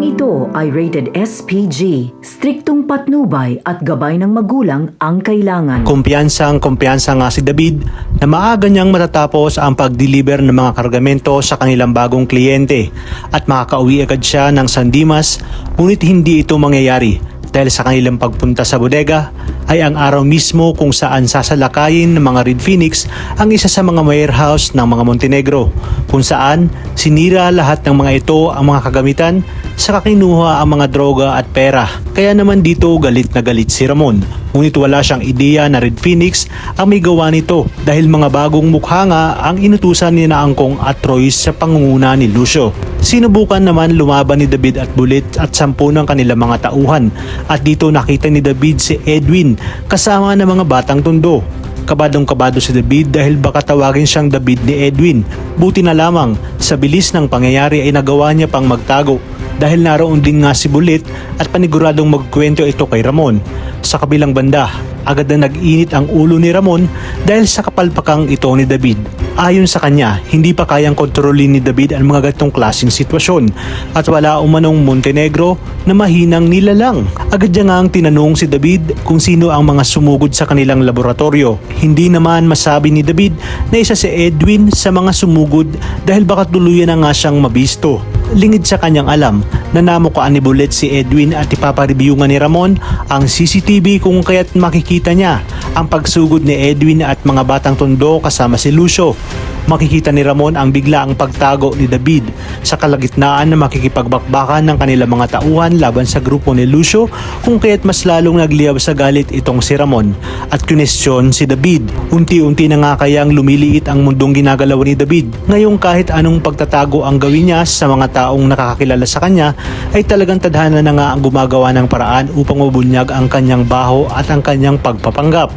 Programang ito ay rated SPG, striktong patnubay at gabay ng magulang ang kailangan. Kumpiyansa nga si David na maaga niyang matatapos ang pag-deliver ng mga kargamento sa kanilang bagong kliyente at makakauwi agad siya ng San Dimas, ngunit hindi ito mangyayari dahil sa kanilang pagpunta sa bodega ay ang araw mismo kung saan sasalakayin ng mga Red Phoenix ang isa sa mga warehouse ng mga Montenegro, kung saan sinira lahat ng mga ito ang mga kagamitan sa kinuha ang mga droga at pera. Kaya naman dito galit na galit si Ramon, ngunit wala siyang ideya na Red Phoenix ang may gawa nito dahil mga bagong mukha nga ang inutusan ni na Angkong at Royce sa pangunguna ni Lucio. Sinubukan naman lumaban ni David at Bullet at 10 ng kanilang mga tauhan, at dito nakita ni David si Edwin kasama ng mga batang tondo. Kabadong-kabado si David dahil baka tawagin siyang David ni Edwin. Buti na lamang sa bilis ng pangyayari ay nagawa niya pang magtago dahil naroon din nga si Bullet at paniguradong magkwento ito kay Ramon. Sa kabilang banda, agad na nag-init ang ulo ni Ramon dahil sa kapalpakang ito ni David. Ayon sa kanya, hindi pa kayang kontrolin ni David ang mga ganitong klaseng sitwasyon at wala umanong Montenegro na mahinang nilalang. Agad niya nga ang tinanong si David kung sino ang mga sumugod sa kanilang laboratorio. Hindi naman masabi ni David na isa si Edwin sa mga sumugod dahil baka tuluyan na nga siyang mabisto. Lingid sa kanyang alam na namukaan ni Bullet si Edwin at ipapareview nga ni Ramon ang CCTV kung kaya't makikita niya ang pagsugod ni Edwin at mga batang tondo kasama si Lucio. Makikita ni Ramon ang biglaang pagtago ni David sa kalagitnaan na makikipagbakbakan ng kanilang mga tauhan laban sa grupo ni Lucio, kung kaya't mas lalong nagliyab sa galit itong si Ramon at kinestyon si David. Unti-unti na nga kayang lumiliit ang mundong ginagalaw ni David. Ngayong kahit anong pagtatago ang gawin niya sa mga taong nakakakilala sa kanya ay talagang tadhana na nga ang gumagawa ng paraan upang mabunyag ang kanyang baho at ang kanyang pagpapanggap.